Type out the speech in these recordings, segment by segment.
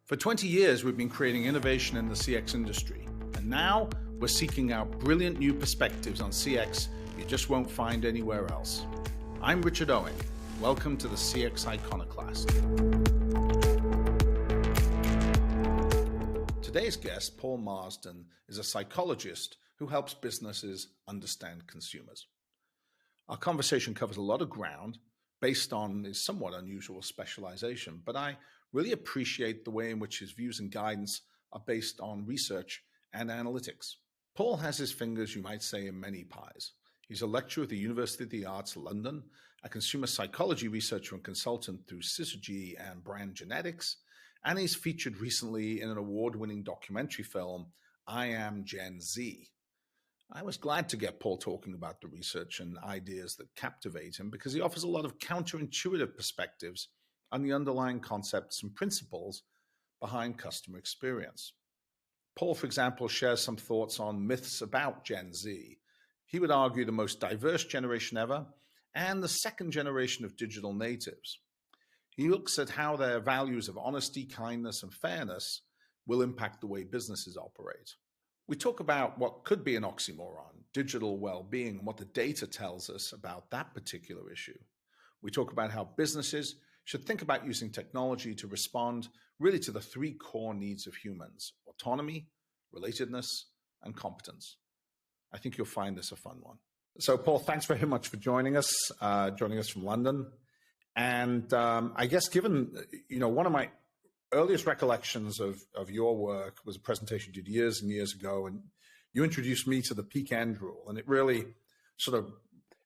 For 20 years, we've been creating innovation in the CX industry, and now we're seeking out brilliant new perspectives on CX you just won't find anywhere else. I'm Richard Owen. Welcome to the CX Iconoclast. Today's guest, Paul Marsden, is a psychologist who helps businesses understand consumers. Our conversation covers a lot of ground based on his somewhat unusual specialization, but I really appreciate the way in which his views and guidance are based on research and analytics. Paul has his fingers, you might say, in many pies. He's a lecturer at the University of the Arts, London, a consumer psychology researcher and consultant through Syzygy and Brand Genetics, and he's featured recently in an award-winning documentary film, I Am Gen Z. I was glad to get Paul talking about the research and ideas that captivate him because he offers a lot of counterintuitive perspectives on the underlying concepts and principles behind customer experience. Paul, for example, shares some thoughts on myths about Gen Z. He would argue the most diverse generation ever and the second generation of digital natives. He looks at how their values of honesty, kindness, and fairness will impact the way businesses operate. We talk about what could be an oxymoron, digital well-being, and what the data tells us about that particular issue. We talk about how businesses should think about using technology to respond really to the three core needs of humans: autonomy, relatedness, and competence. I think you'll find this a fun one. So, Paul, thanks very much for joining us from London. And I guess given, one of my earliest recollections of your work was a presentation you did years and years ago, and you introduced me to the peak end rule. And it really sort of,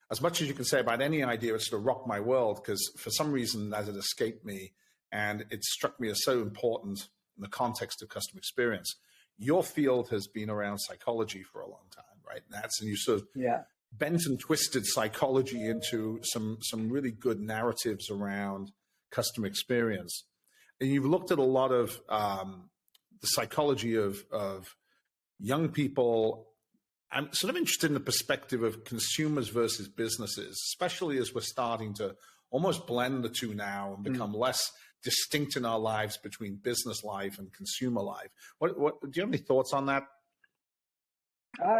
as much as you can say about any idea, it sort of rocked my world because for some reason that had escaped me, and it struck me as so important in the context of customer experience. Your field has been around psychology for a long time, right? And you sort of bent and twisted psychology into some really good narratives around customer experience. And you've looked at a lot of the psychology of young people. I'm sort of interested in the perspective of consumers versus businesses, especially as we're starting to almost blend the two now and become less distinct in our lives between business life and consumer life. What do you have any thoughts on that?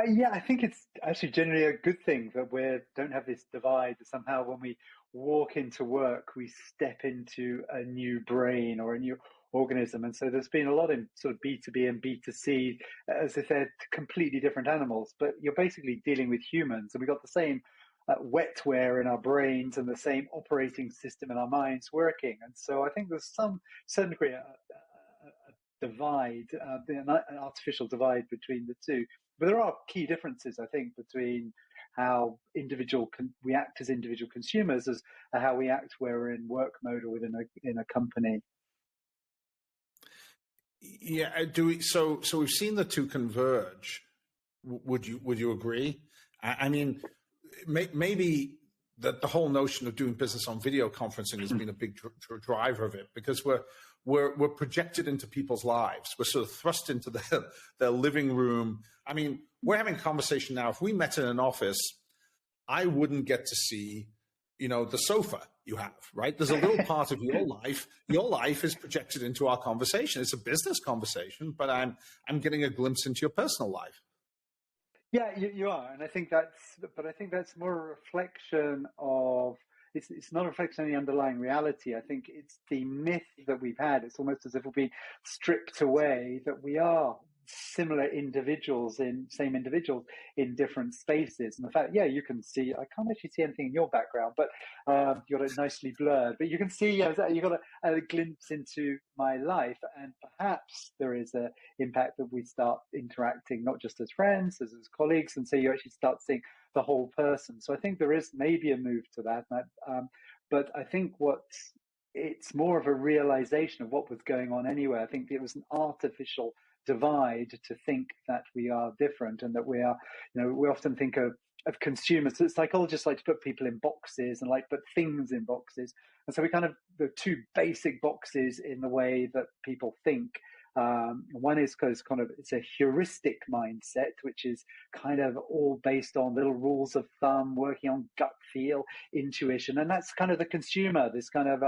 Yeah, I think it's actually generally a good thing that we don't have this divide. Somehow when we walk into work, we step into a new brain or a new organism. And so there's been a lot in sort of B2B and B2C, as if they're completely different animals, but you're basically dealing with humans. And we've got the same wetware in our brains and the same operating system in our minds working. And so I think there's some certain degree a divide, an artificial divide between the two. But there are key differences, I think, between how we act as individual consumers as how we act when we're in work mode or in a company. Yeah, so we've seen the two converge. Would you agree? I mean, maybe that the whole notion of doing business on video conferencing has been a big driver of it because we're projected into people's lives. We're sort of thrust into their living room. I mean, we're having a conversation now. If we met in an office, I wouldn't get to see, the sofa you have, right? There's a little part of your life. Your life is projected into our conversation. It's a business conversation, but I'm getting a glimpse into your personal life. Yeah, you are, and I think that's more a reflection of. It's not a reflection of the underlying reality. I think it's the myth that we've had. It's almost as if we've been stripped away that we are same individuals in different spaces. And the fact, you can see, I can't actually see anything in your background, but you got it nicely blurred. But you can see, you got a glimpse into my life, and perhaps there is an impact that we start interacting not just as friends, as colleagues, and so you actually start seeing the whole person. So I think there is maybe a move to that, but I think it's more of a realization of what was going on anyway. I think it was an artificial divide to think that we are different and that we are, we often think of consumers. Psychologists like to put people in boxes and put things in boxes. And so we kind of, the two basic boxes in the way that people think One is kind of it's a heuristic mindset, which is kind of all based on little rules of thumb, working on gut feel, intuition, and that's kind of the consumer, this kind of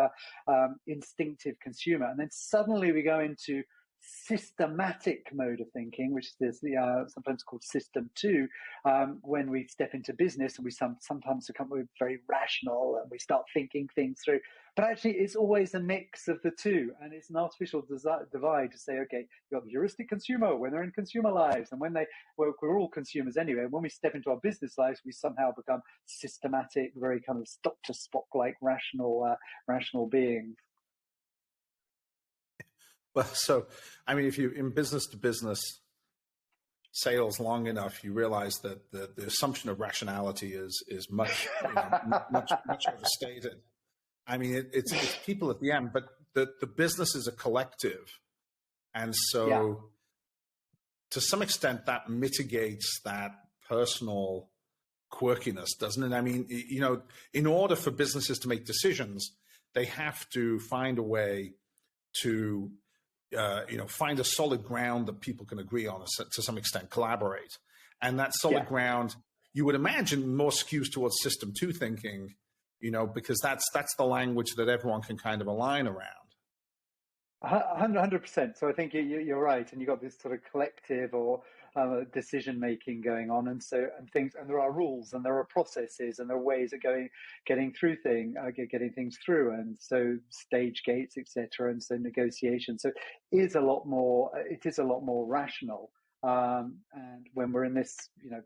instinctive consumer. And then suddenly we go into systematic mode of thinking, which is sometimes called system 2, when we step into business and we sometimes become very rational and we start thinking things through. But actually, it's always a mix of the two, and it's an artificial divide to say, okay, you've got the heuristic consumer when they're in consumer lives, and we're all consumers anyway. When we step into our business lives, we somehow become systematic, very kind of Dr. Spock-like rational beings. Well, so, I mean, if you in business to business sales long enough, you realize that the assumption of rationality is much, much overstated. I mean, it's people at the end, but the business is a collective. And so to some extent that mitigates that personal quirkiness, doesn't it? I mean, in order for businesses to make decisions, they have to find a way to find a solid ground that people can agree on, to some extent, collaborate. And that solid ground, you would imagine, more skews towards system 2 thinking, because that's the language that everyone can kind of align around. 100%. So I think you're right, and you've got this sort of collective or decision making going on, and there are rules and there are processes and there are ways of getting things through, and so stage gates, etc., and so negotiation. So it is a lot more rational. And when we're in this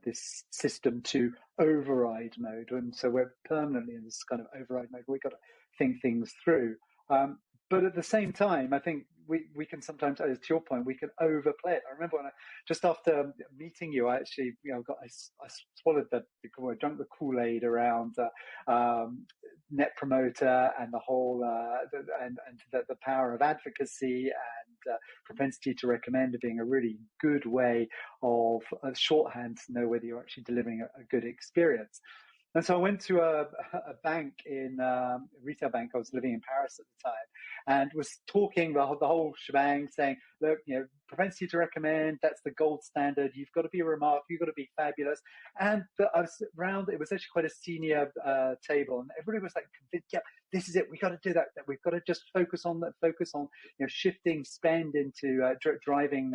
this system 2 override mode, and so we're permanently in this kind of override mode, we've got to think things through. But at the same time, I think we can sometimes, to your point, we can overplay it. I remember when just after meeting you, I actually, I swallowed I drank the Kool-Aid around Net Promoter and the whole, and the power of advocacy and propensity to recommend being a really good way of shorthand to know whether you're actually delivering a good experience. And so I went to a bank a retail bank. I was living in Paris at the time, and was talking the whole shebang, saying, look, propensity to recommend, that's the gold standard. You've got to be remarkable. You've got to be fabulous. And I was around, it was actually quite a senior table, and everybody was like, yeah, this is it. We've got to do that. We've got to just focus on shifting spend into driving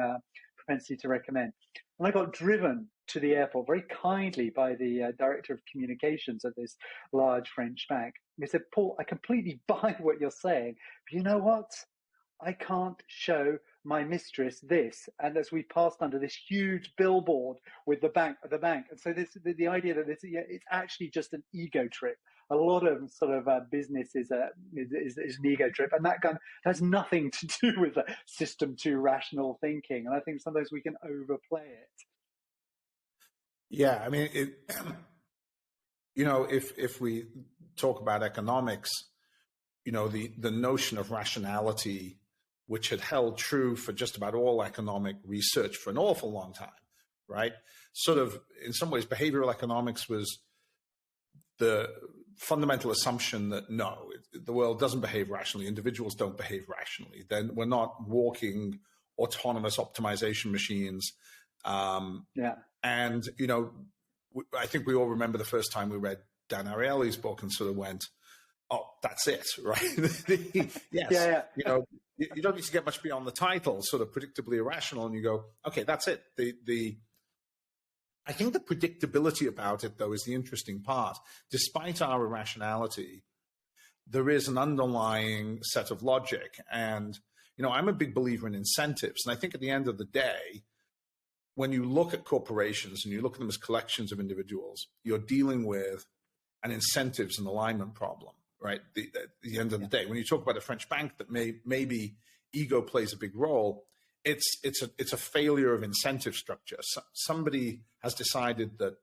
propensity to recommend. And I got driven to the airport very kindly by the director of communications at this large French bank. He said, Paul, I completely buy what you're saying, but you know what? I can't show my mistress this. And as we passed under this huge billboard with the bank. And so the idea that it's actually just an ego trip. A lot of sort of business is an ego trip, and that has nothing to do with system 2 rational thinking. And I think sometimes we can overplay it. Yeah, I mean, if we talk about economics, the notion of rationality, which had held true for just about all economic research for an awful long time, right? Sort of, in some ways, behavioral economics was the fundamental assumption that no, the world doesn't behave rationally. Individuals don't behave rationally. Then we're not walking autonomous optimization machines. And, I think we all remember the first time we read Dan Ariely's book and sort of went, oh, that's it, right? Yes. Yeah. You don't need to get much beyond the title, sort of predictably irrational, and you go, okay, that's it. I think the predictability about it, though, is the interesting part. Despite our irrationality, there is an underlying set of logic. And, I'm a big believer in incentives. And I think at the end of the day, when you look at corporations and you look at them as collections of individuals, you're dealing with an incentives and alignment problem, right? At the end of the day, when you talk about a French bank that maybe ego plays a big role, it's a failure of incentive structure. Somebody has decided that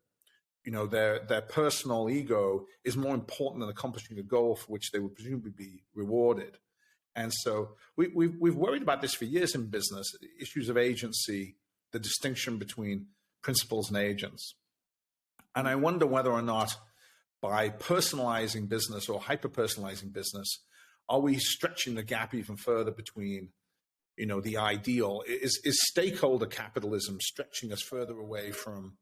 their personal ego is more important than accomplishing a goal for which they would presumably be rewarded. And so we've worried about this for years in business, issues of agency, the distinction between principals and agents. And I wonder whether or not by personalizing business or hyper-personalizing business, are we stretching the gap even further between the ideal. Is stakeholder capitalism stretching us further away from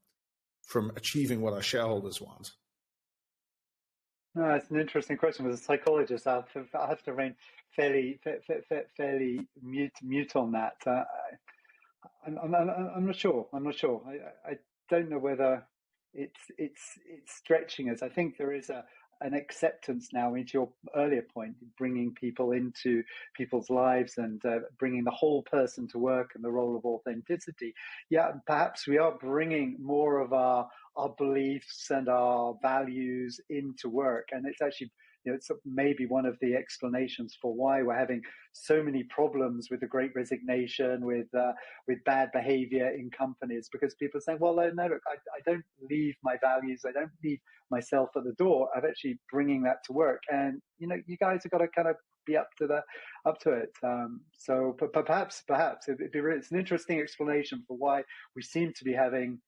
achieving what our shareholders want? No, it's an interesting question. As a psychologist, I have to remain fairly mute on that. I'm not sure. I don't know whether it's stretching us. I think there is an acceptance now, into your earlier point, bringing people into people's lives and bringing the whole person to work and the role of authenticity. Yeah, perhaps we are bringing more of our beliefs and our values into work, and it's actually, it's maybe one of the explanations for why we're having so many problems with the Great Resignation, with bad behavior in companies, because people are saying, well, no, look, I don't leave my values, I don't leave myself at the door. I'm actually bringing that to work, and you guys have got to kind of be up to it. So perhaps it's an interesting explanation for why we seem to be having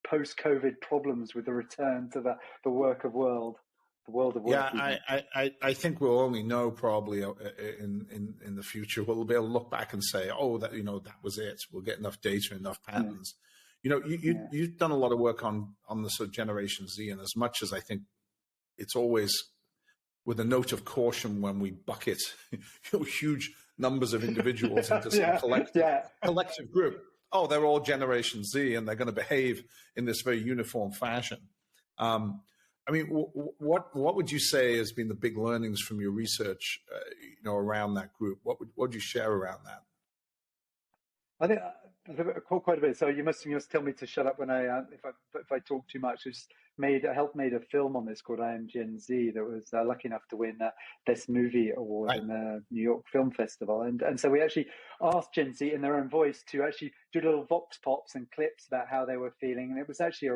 post-COVID problems with the return to the work of world. The world of work. Yeah, I think we'll only know probably in the future. We'll be able to look back and say, oh, that that was it. We'll get enough data, enough patterns. Yeah. You've done a lot of work on the sort of Generation Z, and as much as I think it's always with a note of caution when we bucket huge numbers of individuals into some collective group. Oh, they're all Generation Z, and they're going to behave in this very uniform fashion. I mean, what would you say has been the big learnings from your research, around that group? What would you share around that? I think quite a bit. So you must tell me to shut up when if I talk too much. I helped made a film on this called I Am Gen Z that was lucky enough to win Best Movie Award in the New York Film Festival. And so we actually asked Gen Z in their own voice to actually do little vox pops and clips about how they were feeling. And it was actually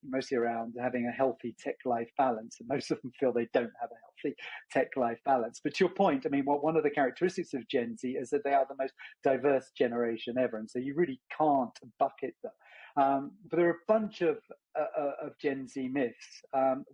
mostly around having a healthy tech life balance. And most of them feel they don't have a healthy tech life balance. But to your point, I mean, one of the characteristics of Gen Z is that they are the most diverse generation ever. And so you really can't bucket them. But there are a bunch of Gen Z myths.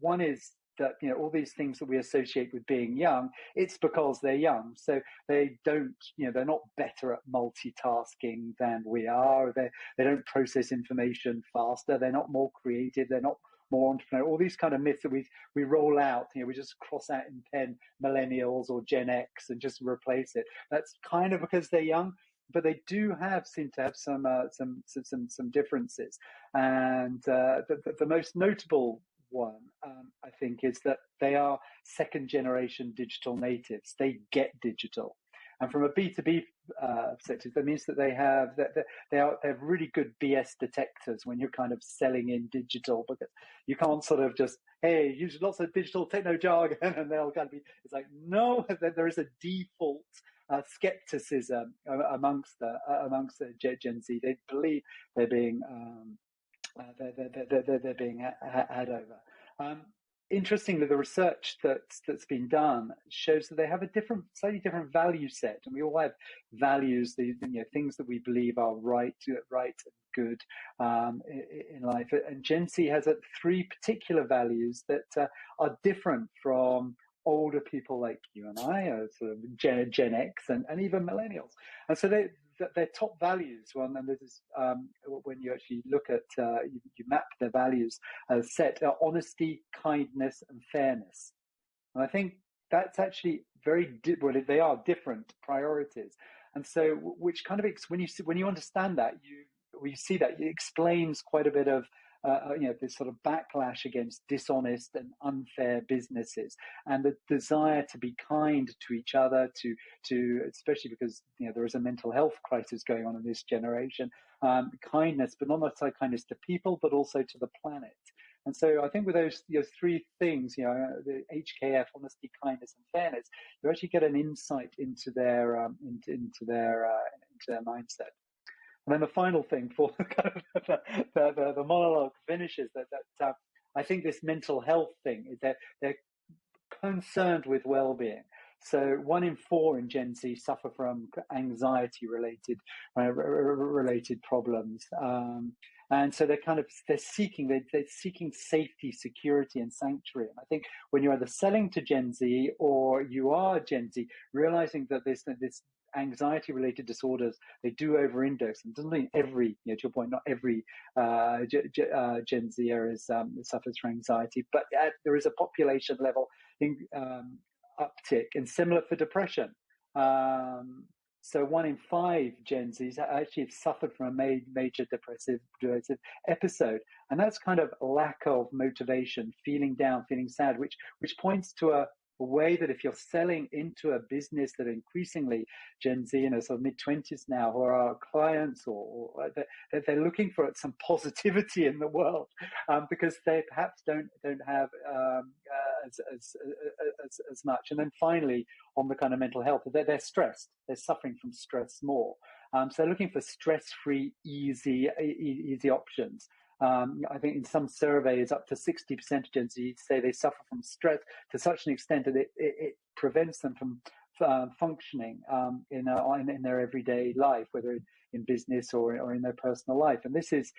One is that all these things that we associate with being young, it's because they're young. So they don't, they're not better at multitasking than we are. They don't process information faster. They're not more creative. They're not more entrepreneurial. All these kind of myths that we roll out. We just cross out in pen millennials or Gen X and just replace it. That's kind of because they're young. But they do seem to have some differences, and the most notable one, I think, is that they are second generation digital natives. They get digital, and from a B2B perspective, that means that they have really good BS detectors when you're kind of selling in digital, because you can't sort of just, hey, use lots of digital techno jargon, and they'll kind of be. It's like, no, there is a default skepticism amongst the Gen Z. They believe they're being had over. Interestingly, the research that's been done shows that they have a slightly different value set, and we all have values, things that we believe are right and good in life. And Gen Z has 3 particular values that are different from older people like you and I, sort of Gen X and even millennials. And so their top values, and this is when you actually look at, you map their values set, are honesty, kindness, and fairness. And I think that's actually they are different priorities. And so, which kind of, when you understand that, you see that it explains quite a bit of this sort of backlash against dishonest and unfair businesses, and the desire to be kind to each other, to especially because there is a mental health crisis going on in this generation. Kindness, but not necessarily kindness to people, but also to the planet. And so I think with those 3 things, the HKF, honesty, kindness, and fairness, you actually get an insight into their mindset. And then the final thing for the monologue finishes that I think this mental health thing is that they're concerned with well-being. So 1 in 4 in Gen Z suffer from anxiety related problems, and so they're seeking safety, security, and sanctuary. And I think when you're either selling to Gen Z or you are Gen Z, realizing that this anxiety-related disorders, they do over-index. And it doesn't mean every, to your point, not every Gen Zer suffers from anxiety, but there is a population level uptick, and similar for depression. So 1 in 5 Gen Zs actually have suffered from a major depressive episode. And that's kind of lack of motivation, feeling down, feeling sad, which points to a way that if you're selling into a business that increasingly Gen Z, sort of mid-20s now, who are our clients, or they're looking for some positivity in the world, because they perhaps don't have as much. And then finally, on the kind of mental health, they're stressed. They're suffering from stress more. So they're looking for stress-free, easy options. I think in some surveys, up to 60% of Gen Z say they suffer from stress to such an extent that it prevents them from functioning in their everyday life, whether in business or in their personal life. And this is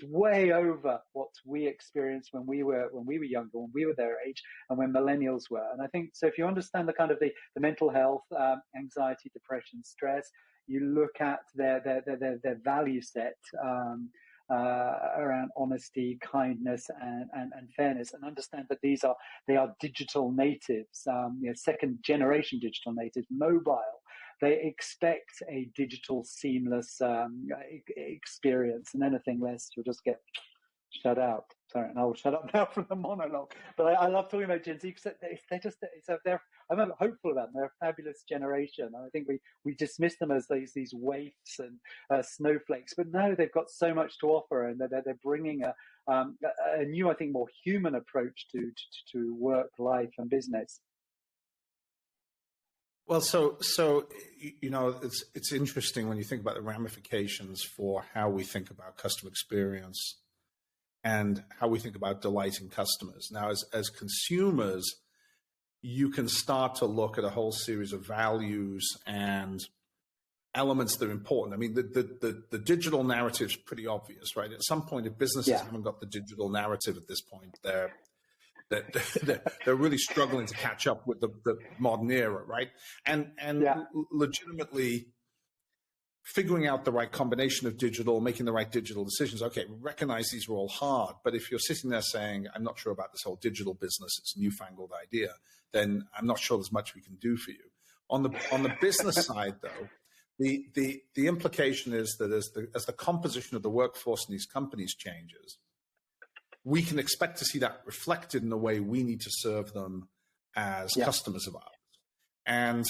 way over what we experienced when we were younger, when we were their age, and when millennials were. And I think so. If you understand the kind of the mental health, anxiety, depression, stress, you look at their value set. Around honesty, kindness, and fairness, and understand that they are digital natives, second generation digital natives, mobile. They expect a digital seamless experience, and anything less, you'll just get shut out. Sorry, and I'll shut up now from the monologue. But I love talking about Gen Z because I'm hopeful about them. They're a fabulous generation. I think we dismiss them as these waifs and snowflakes, but no, they've got so much to offer, and they're bringing a new, I think, more human approach to work, life, and business. Well, so it's interesting when you think about the ramifications for how we think about customer experience and how we think about delighting customers. Now, as consumers, you can start to look at a whole series of values and elements that are important. I mean, the digital narrative is pretty obvious, right? At some point, if businesses haven't got the digital narrative at this point, they're really struggling to catch up with the modern era, right? And legitimately figuring out the right combination of digital, making the right digital decisions. Okay, we recognize these are all hard, but if you're sitting there saying, I'm not sure about this whole digital business, it's a newfangled idea, then I'm not sure there's much we can do for you. On the business side, though, the implication is that as the composition of the workforce in these companies changes, we can expect to see that reflected in the way we need to serve them as customers of ours. And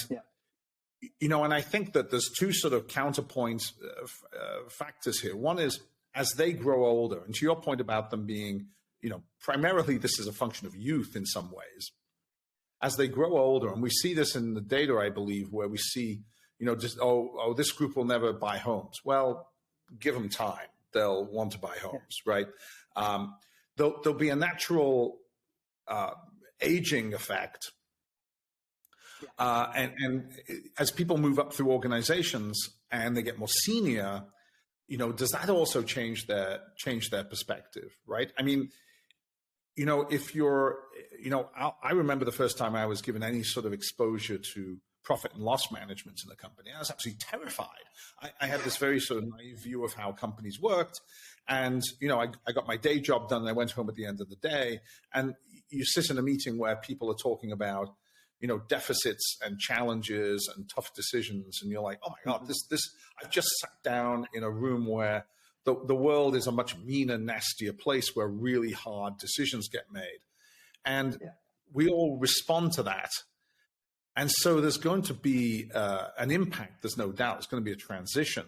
and I think that there's two sort of counterpoint factors here. One is as they grow older, and to your point about them being, primarily this is a function of youth in some ways. As they grow older, and we see this in the data, I believe, where we see, just, this group will never buy homes. Well, give them time. They'll want to buy homes, right? There'll be a natural aging effect. And as people move up through organizations and they get more senior, does that also change their perspective, right? I mean, if you're, I remember the first time I was given any sort of exposure to profit and loss management in the company. I was absolutely terrified. I had this very sort of naive view of how companies worked. And, I got my day job done and I went home at the end of the day. And you sit in a meeting where people are talking about, deficits and challenges and tough decisions. And you're like, oh my God, I've just sat down in a room where the world is a much meaner, nastier place where really hard decisions get made. And we all respond to that. And so there's going to be an impact. There's no doubt. It's going to be a transition.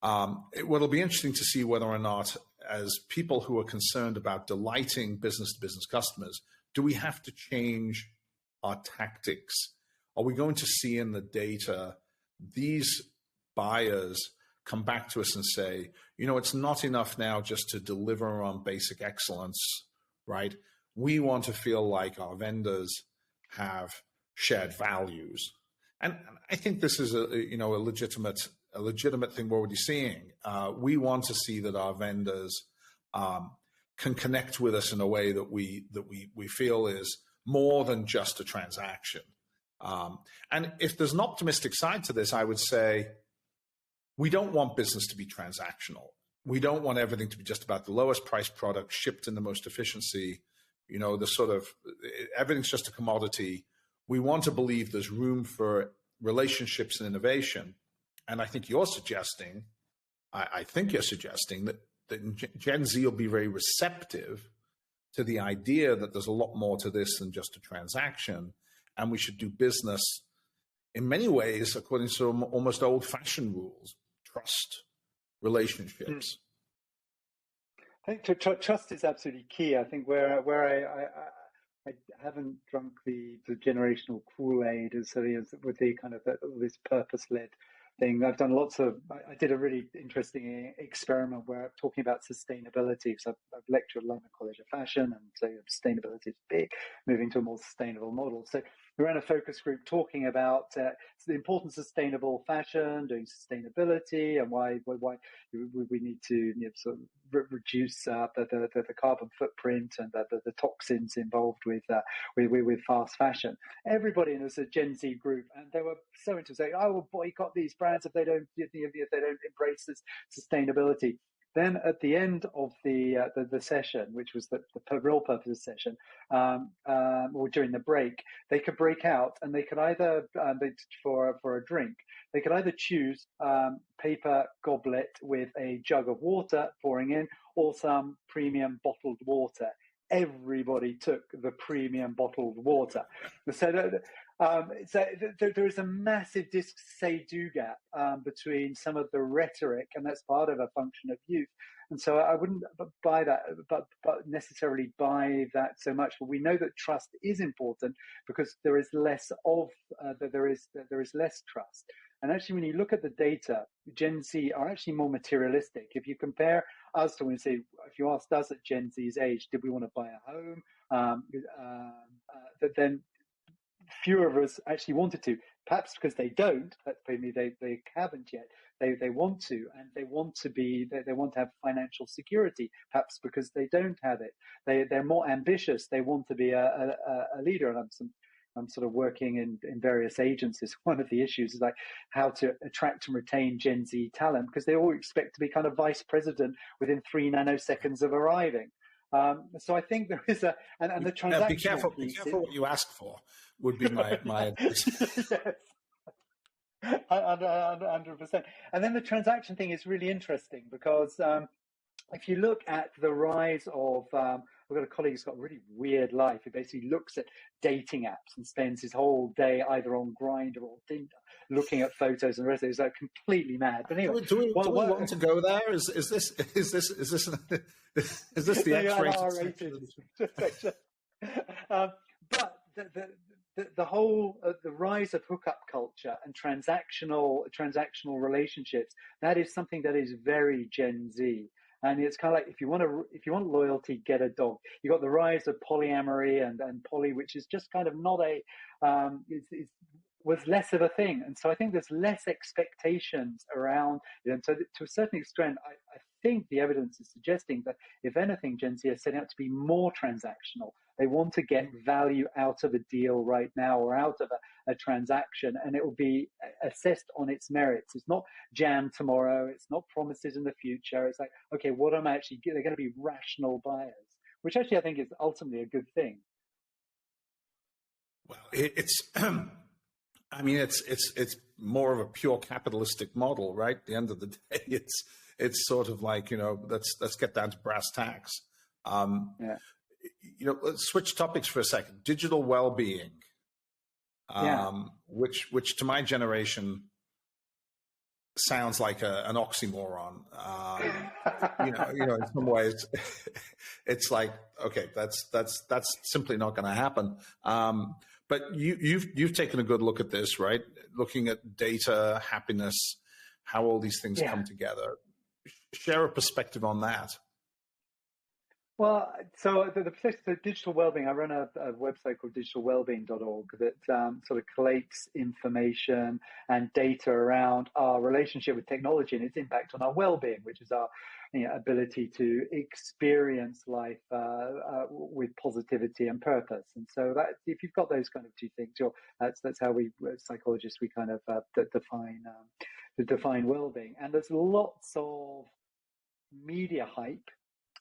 What'll be interesting to see whether or not, as people who are concerned about delighting business-to-business customers, do we have to change our tactics? Are we going to see in the data these buyers come back to us and say, it's not enough now just to deliver on basic excellence, right? We want to feel like our vendors have shared values. And I think this is a legitimate thing we're already seeing. We want to see that our vendors can connect with us in a way that we feel is more than just a transaction. And if there's an optimistic side to this, I would say we don't want business to be transactional. We don't want everything to be just about the lowest price product shipped in the most efficiency, the sort of everything's just a commodity. We want to believe there's room for relationships and innovation. And I think you're suggesting, that Gen Z will be very receptive to the idea that there's a lot more to this than just a transaction. And we should do business in many ways according to almost old-fashioned rules: trust, relationships. I think trust is absolutely key. I think where I haven't drunk the generational Kool-Aid as with the kind of this purpose-led thing. I've done I did a really interesting experiment where I'm talking about sustainability. So I've lectured at London College of Fashion, and so sustainability is big, moving to a more sustainable model. So we ran a focus group talking about the importance of sustainable fashion, doing sustainability, and why we need to sort of reduce the carbon footprint and the toxins involved with fast fashion. Everybody, and it was a Gen Z group, and they were so into saying, "I will boycott these brands if they don't embrace this sustainability." Then at the end of the session, which was the real purpose of the session, or during the break, they could break out, and they could either for a drink, they could either choose paper goblet with a jug of water pouring in, or some premium bottled water. Everybody took the premium bottled water. So there is a massive say-do gap between some of the rhetoric, and that's part of a function of youth. And so I wouldn't buy that, but necessarily buy that so much. But we know that trust is important because there is less trust. And actually, when you look at the data, Gen Z are actually more materialistic. If you compare us to, if you asked us at Gen Z's age, did we want to buy a home? Then fewer of us actually wanted to. Perhaps because they don't. That's maybe they haven't yet. They want to, and they want to have financial security. Perhaps because they don't have it. They're more ambitious. They want to be a leader. And I'm sort of working in various agencies. One of the issues is like how to attract and retain Gen Z talent, because they all expect to be kind of vice president within 3 nanoseconds of arriving. So I think there is and the transactional be careful what you ask for would be my advice. Yes. 100%. And then the transaction thing is really interesting because if you look at the rise of, I've got a colleague who's got a really weird life. He basically looks at dating apps and spends his whole day either on Grindr or Tinder, looking at photos and the rest of it. He's like completely mad. But anyway, do we want to go there? Is this the X-rated? But the whole the rise of hookup culture and transactional relationships, that is something that is very Gen Z. And it's kind of like if you want loyalty, get a dog. You got the rise of polyamory and poly, which is just kind of not was less of a thing. And so I think there's less expectations around. And so to a certain extent, I think the evidence is suggesting that if anything, Gen Z are setting out to be more transactional. They want to get value out of a deal right now or out of a transaction, and it will be assessed on its merits. It's not jam tomorrow. It's not promises in the future. It's like, okay, what am I actually getting? They're going to be rational buyers, which actually I think is ultimately a good thing. Well, it's more of a pure capitalistic model, right? At the end of the day, it's sort of like, let's get down to brass tacks. Yeah. Let's switch topics for a second. Digital well-being, which to my generation sounds like an oxymoron. In some ways, it's like, okay, that's simply not going to happen. But you've taken a good look at this, right? Looking at data, happiness, how all these things come together. Share a perspective on that. Well, so the digital wellbeing, I run a website called digitalwellbeing.org that sort of collates information and data around our relationship with technology and its impact on our wellbeing, which is our ability to experience life with positivity and purpose. And so that if you've got those kind of two things, that's how we psychologists we kind of define wellbeing. And there's lots of media hype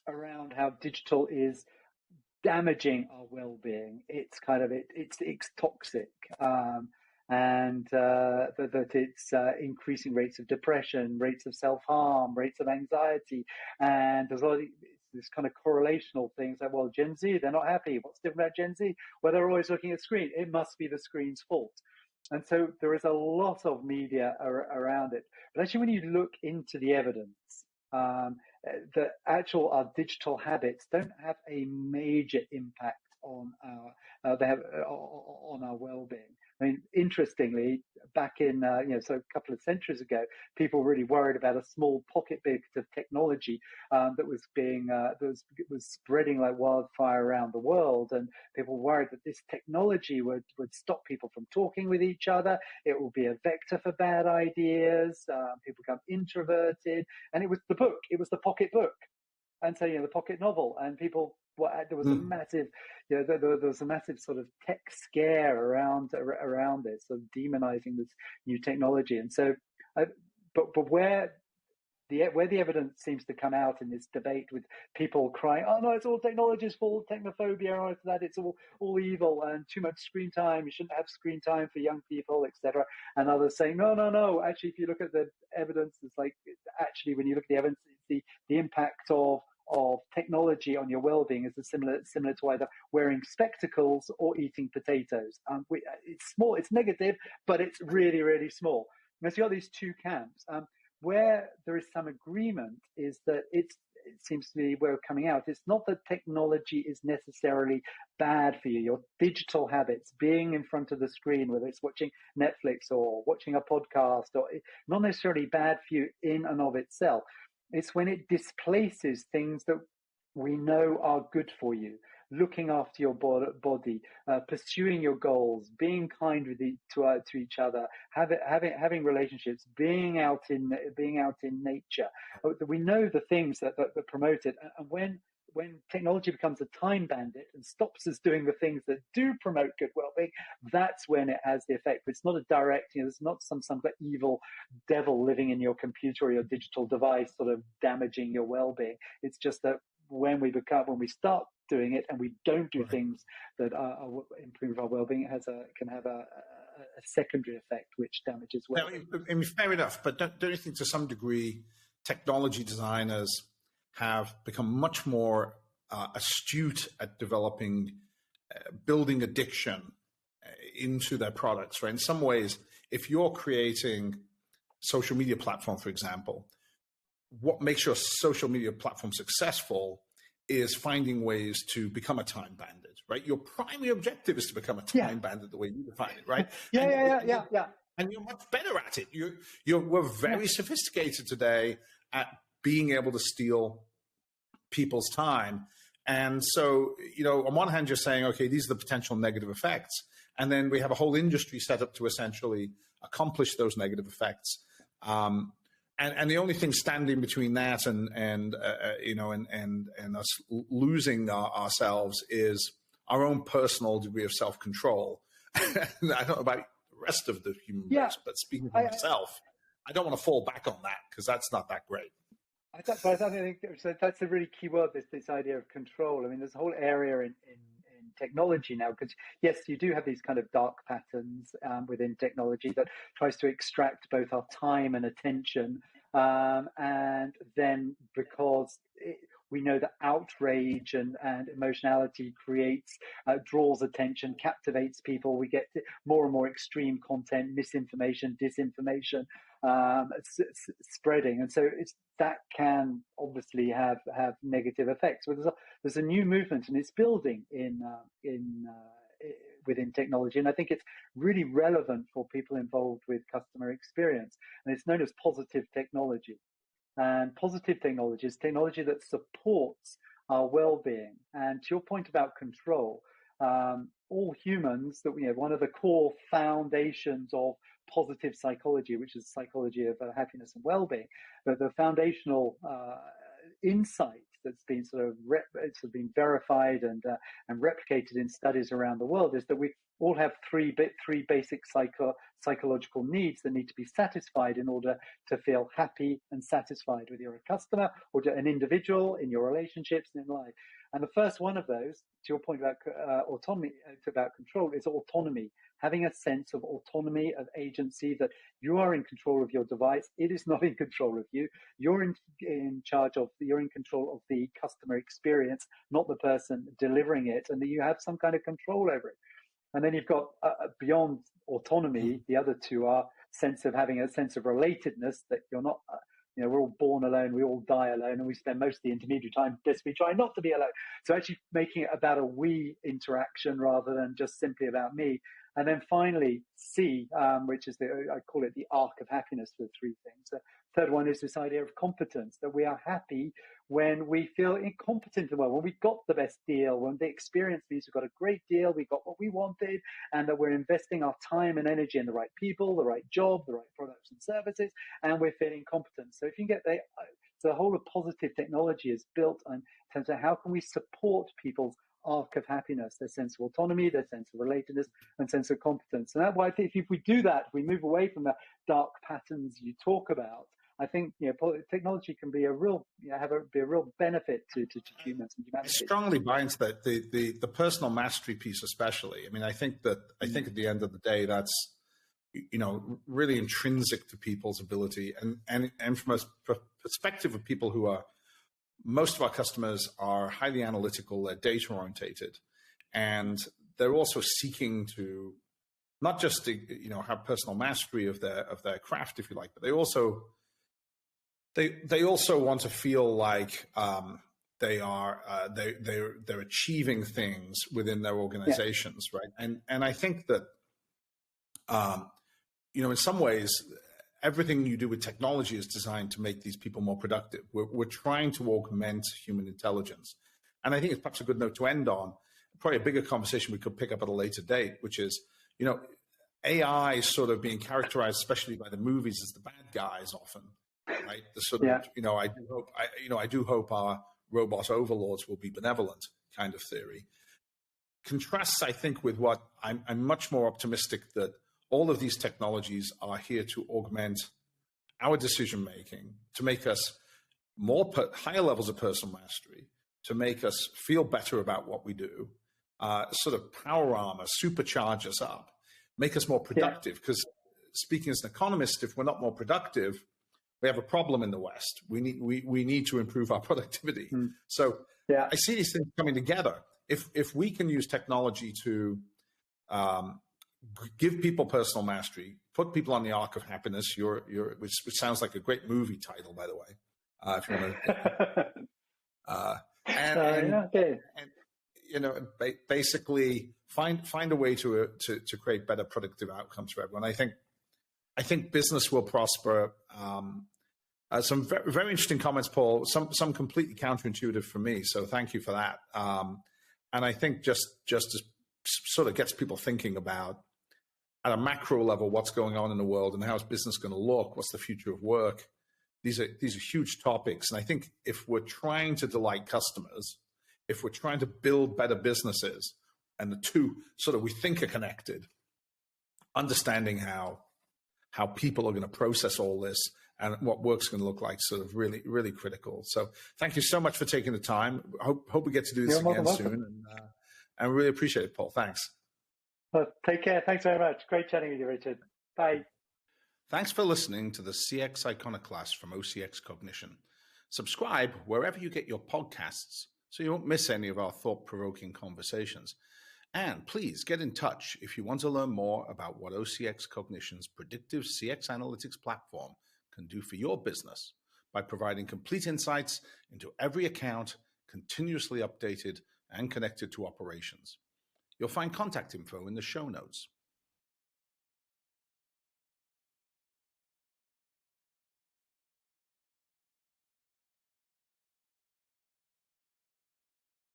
around how digital is damaging our well-being. It's kind of it's toxic, and that it's increasing rates of depression, rates of self-harm, rates of anxiety, and there's a lot of this kind of correlational things like, well, Gen Z, they're not happy. What's different about Gen Z? Well, they're always looking at screen. It must be the screen's fault. And so there is a lot of media around it. But actually, when you look into the evidence, the actual our digital habits don't have a major impact on on our well-being. I mean, interestingly, back in so a couple of centuries ago, people were really worried about a small pocket bit of technology that was was spreading like wildfire around the world, and people were worried that this technology would stop people from talking with each other. It will be a vector for bad ideas. People become introverted, and it was the book. It was the pocket book, and so the pocket novel, and people. There was a massive, there was a massive sort of tech scare around this, sort of demonizing this new technology, and so, but where the evidence seems to come out in this debate with people crying, oh no, it's all technology's fault, technophobia, or that it's all evil and too much screen time. You shouldn't have screen time for young people, etc. And others saying, no. Actually, if you look at the evidence, it's like actually when you look at the evidence, the impact of technology on your well-being is similar to either wearing spectacles or eating potatoes. It's small, it's negative, but it's really, really small. And so you got these two camps. Where there is some agreement is that it seems to be where we're coming out. It's not that technology is necessarily bad for you. Your digital habits, being in front of the screen, whether it's watching Netflix or watching a podcast, or not necessarily bad for you in and of itself. It's when it displaces things that we know are good for you. Looking after your body, pursuing your goals, being kind to each other, having relationships, being out in nature. We know the things that promote it, and when technology becomes a time bandit and stops us doing the things that do promote good well-being, that's when it has the effect. But it's not a direct, there's not some evil devil living in your computer or your digital device sort of damaging your well-being. It's just that when we start doing it and we don't do things that improve our well-being, it can have a secondary effect which damages well-being. I mean, fair enough, but don't you think to some degree technology designers have become much more astute at building addiction into their products, right? In some ways, if you're creating social media platform, for example, what makes your social media platform successful is finding ways to become a time bandit, right? Your primary objective is to become a time bandit the way you define it, right? Yeah. And you're much better at it. We're very sophisticated today at being able to steal people's time. And so, on one hand, you're saying, okay, these are the potential negative effects. And then we have a whole industry set up to essentially accomplish those negative effects. And the only thing standing between that and us losing ourselves is our own personal degree of self-control. I don't know about the rest of the human race, but speaking for myself, I don't want to fall back on that because that's not that great. I think that's a really key word, this idea of control. I mean, there's a whole area in technology now, because yes, you do have these kind of dark patterns within technology that tries to extract both our time and attention. And then because we know that outrage and emotionality draws attention, captivates people. We get more and more extreme content, misinformation, disinformation spreading, and so that can obviously have negative effects. But there's a new movement, and it's building within technology, and I think it's really relevant for people involved with customer experience, and it's known as positive technology. And positive technology is technology that supports our well-being. And to your point about control, all humans, that one of the core foundations of positive psychology, which is psychology of happiness and well-being, the foundational insight that's been sort of been verified and replicated in studies around the world, is that we all have three basic psychological needs that need to be satisfied in order to feel happy and satisfied, whether you're a customer or an individual, in your relationships and in life. And the first one of those, to your point about autonomy, about control, is autonomy. Having a sense of autonomy, of agency, that you are in control of your device. It is not in control of you. You're you're in control of the customer experience, not the person delivering it, and that you have some kind of control over it. And then you've got beyond autonomy, the other two are having a sense of relatedness, that you're not, we're all born alone, we all die alone, and we spend most of the intermediate time desperately trying not to be alone. So actually making it about a we interaction rather than just simply about me. And then finally, C, which is I call it the arc of happiness for the three things. The third one is this idea of competence, that we are happy when we feel incompetent in the world, when we got the best deal, when the experience means we've got a great deal, we got what we wanted, and that we're investing our time and energy in the right people, the right job, the right products and services, and we're feeling competent. So if you can get so the whole of positive technology is built in terms of how can we support people's arc of happiness, their sense of autonomy, their sense of relatedness, and sense of competence. And that's why I think if we do that, if we move away from the dark patterns you talk about, I think technology can be a real be a real benefit to humans and humanity. I strongly buy into that, the personal mastery piece especially. I mean, I think at the end of the day, that's really intrinsic to people's ability, and from a perspective of people who are, most of our customers are highly analytical, they're data orientated, and they're also seeking to not just have personal mastery of their craft, if you like, but they also want to feel like they're achieving things within their organizations, right? And I think that in some ways, everything you do with technology is designed to make these people more productive. We're trying to augment human intelligence. And I think it's perhaps a good note to end on, probably a bigger conversation we could pick up at a later date, which is, AI is sort of being characterized, especially by the movies, as the bad guys often, right? The sort of, I do hope our robot overlords will be benevolent kind of theory. Contrasts, I think, with what I'm much more optimistic that all of these technologies are here to augment our decision-making, to make us higher levels of personal mastery, to make us feel better about what we do, sort of power armor, supercharge us up, make us more productive. Because speaking as an economist, if we're not more productive, we have a problem in the West. We need to improve our productivity. So I see these things coming together. If we can use technology to give people personal mastery, put people on the arc of happiness, which sounds like a great movie title, by the way, if you want to, basically find a way to create better productive outcomes for everyone. I think business will prosper. Some very, very interesting comments, Paul. Some completely counterintuitive for me. So thank you for that. And I think just sort of gets people thinking about, at a macro level, what's going on in the world and how is business going to look? What's the future of work? These are huge topics. And I think if we're trying to delight customers, if we're trying to build better businesses, and the two sort of we think are connected, understanding how people are going to process all this and what work's going to look like, sort of really, really critical. So thank you so much for taking the time. Hope we get to do this again soon. And really appreciate it, Paul. Thanks. Well, take care. Thanks very much. Great chatting with you, Richard. Bye. Thanks for listening to the CX Iconoclast from OCX Cognition. Subscribe wherever you get your podcasts so you won't miss any of our thought-provoking conversations. And please get in touch if you want to learn more about what OCX Cognition's predictive CX analytics platform can do for your business by providing complete insights into every account, continuously updated and connected to operations. You'll find contact info in the show notes.